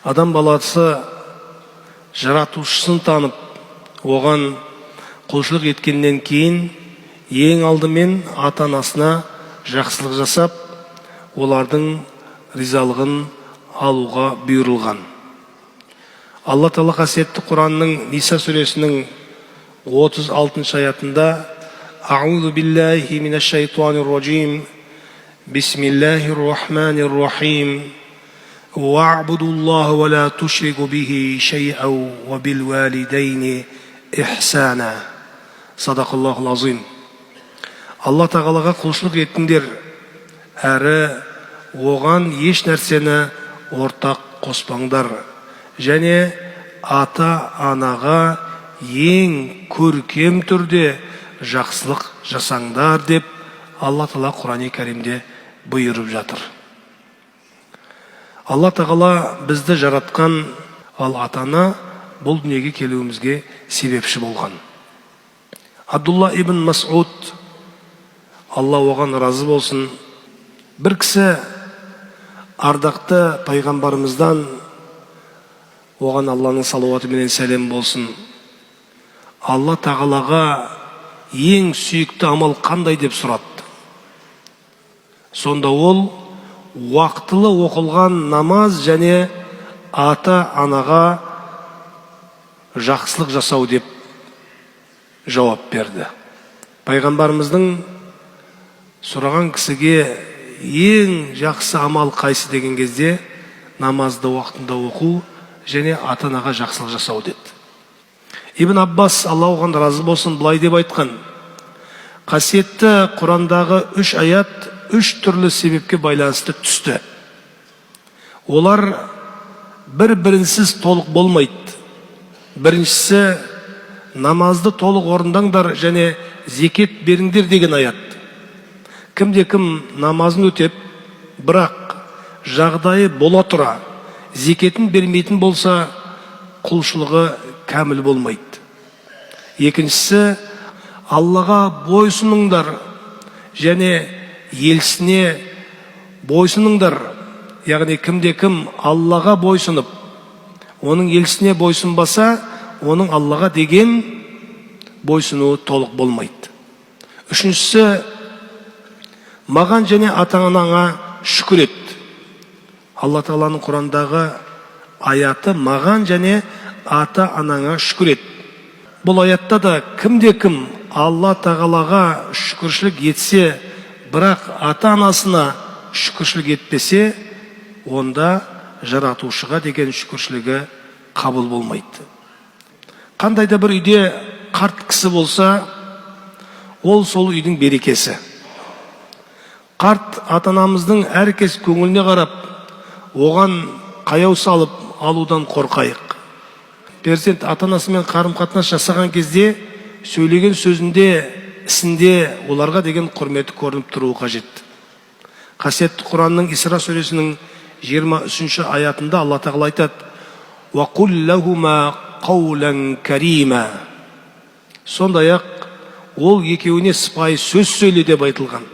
Адам баласы жаратушысын танып, оған құлшылық еткеннен кейін ең алдымен ата-анасына жақсылық жасап, олардың ризалығын алуға бұйырылған. Алла Тағала қасиетті Құранның Ниса сүресінің 36 аятында: Аузу биллахи минаш шайтанир раджим. Бисмиллахир рахманир рахим. Ва'будуллаха ва ла тушрику бихи шай'ан ва бил валидайни ихсана. Садақаллахул азим. Алла Тағалаға құлшылық еттіңдер, әрі оған еш нәрсені ортақ қоспаңдар, және ата-анаға ең көркем түрде жақсылық жасаңдар деп Алла Тағала Құран-ы Кәрімде бұйырып жатыр. Алла Тағала бізді жаратқан, ал ата-ана бұл дүниеге келуімізге себепші болған. Абдулла ибн Мас'уд, Алла оған разы болсын, бір кісі ардақты пайғамбарымыздан, оған Алланың салауаты менен сәлем болсын, Алла Тағалаға ең сүйікті амал қандай деп сұрады. Сонда ол уақытылы оқылған намаз және ата-анаға жақсылық жасау деп жауап берді. Пайғамбарымыздың сұраған кісіге ең жақсы амал қайсы деген кезде намазды уақытында оқу және ата-анаға жақсылық жасау деді. Ибн Аббас, Алла оған разы болсын, былай деп айтқан: қасиетті Құрандағы 3 аят 3 түрлі себепке байланысты түсті. Олар бір-бірінсіз толық болмайды. Біріншісі, намазды толық орындаңдар және зекет беріңдер деген аят. Кімде-кім намазын өтеп, бірақ жағдайы бола тұра зекетін бермейтін болса, құлшылығы кәміл болмайды. Екіншісі, Аллаға бойсыныңдар және елшісіне бойсыныңдар. Яғни кімде-кім Аллаға бойсынып, оның елшісіне бойсынбаса, оның Аллаға деген бойсынуы толық болмайды. Үшіншісі, маған және ата-анаңа шүкір ет. Алла Тағаланың Құрандағы аяты маған және ата-анаңа шүкір ет. Бұл аятта да кімде-кім Алла Тағалаға шүкіршілік етсе, бірақ ата-анасына шүкіршілік етпесе, онда жаратушыға деген шүкіршілігі қабыл болмайды. Қандай да бір үйде қарт кісі болса, ол сол үйдің берекесі. Қарт ата-анамыздың әркез көңіліне қарап, оған қаяу салып алудан қорқайық. Перзент ата-анасымен қарым-қатынас жасаған кезде, сөйлеген сөзінде, ісінде оларға деген құрметі көрініп тұруы қажет. Қасиетті Құранның Исра сүресінің 23 аятында Алла Тағала айтады: «Вақул лахума қаулан карима». Сондай-ақ ол екеуіне сыпайы сөз сөйле деп айтылған.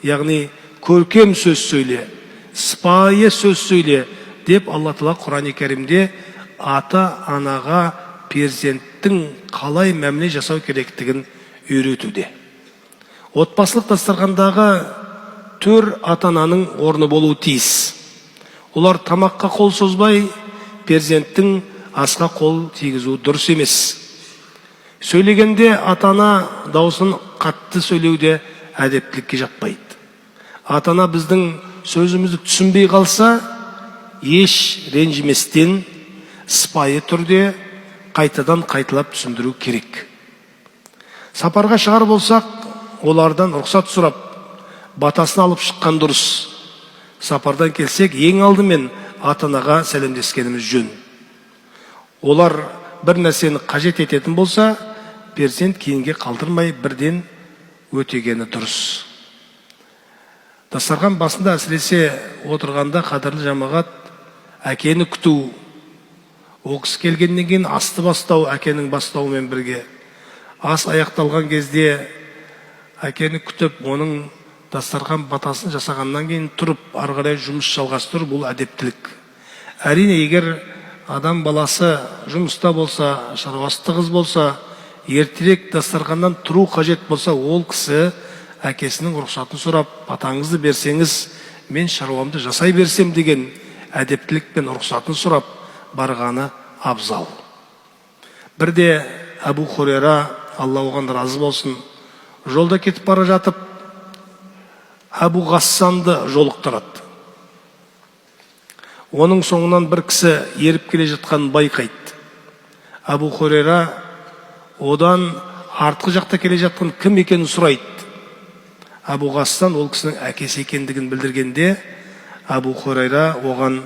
Яғни көркем сөз сөйле, сыпайы сөз сөйле деп Алла Тағала Құран-ы Кәрімде ата-анаға перзенттің қалай мәміле жасау керектігін үйретуде. Отбасылық дастархандағы 4 ата-ананың орны болуы тиіс. Олар тамаққа қол созбай, перзенттің асқа қол тигізу дұрыс емес. Сөйлегенде ата-ана даусын қатты сөйлеуде әдептілікке жатпайды. Ата-ана біздің сөзімізді түсінбей қалса, еш ренжіместен сыпайы түрде қайтадан қайталап түсіндіру керек. Сапарға шығар болсақ, олардан рұқсат сұрап, батасын алып шыққан дұрыс. Сапардан келсек, ең алдымен ата-анаға сәлемдескеніміз жөн. Олар бір нәрсені қажет ететін болса, перзент кейінге қалдырмай бірден өтегені дұрыс. Дастархан басында әсіресе отырғанда қадірлі жамағат, әкені күту, ол кісі келгеннен кейін асты бастау, әкенің бастауымен бірге. Ас аяқталған кезде әкені күтіп, оның дастархан батасын жасағаннан кейін тұрып, ары қарай жұмыс жалғастыру, бұл әдептілік. Әрине, егер адам баласы жұмыста болса, шаруасы қыз болса, ертерек дастарханнан тұру қажет болса, ол кісі әкесінің рұқсатын сұрап, батаңызды берсеңіз, мен шаруамды жасай берсем деген әдептілікпен рұқсатын сұрап барғаны абзал. Бірде Әбу Хурайра, Алла оған разы болсын, жолда кетіп бара жатып, Әбу Ғассанды жолықтырады. Оның соңынан бір кісі еріп келе жатқанын байқайды. Әбу Хурайра одан артқы жақта келе жатқан кім екенін сұрайды. Әбу Ғассан ол кісінің әкесі екендігін білдіргенде, Әбу Хурайра оған: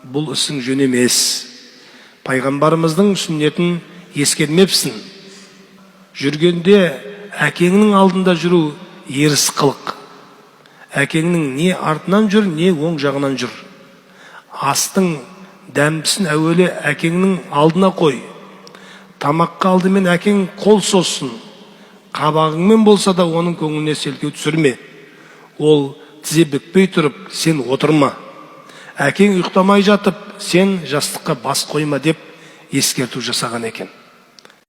бұл ісің жөн емес. Пайғамбарымыздың сүннетін ескермепсің. Жүргенде әкеңнің алдында жүру еріс қылық. Әкеңнің не артынан жүр, не оң жағынан жүр. Астың дәмдісін әуелі әкеңнің алдына қой. Тамаққа алдымен әкең қол созсын. Қабағыңмен болса да оның көңіліне селкеу түсірме. Ол тізе бүкпей тұрып, сен отырма. Әкең ұйықтамай жатып, сен жастыққа бас қойма деп ескерту жасаған екен.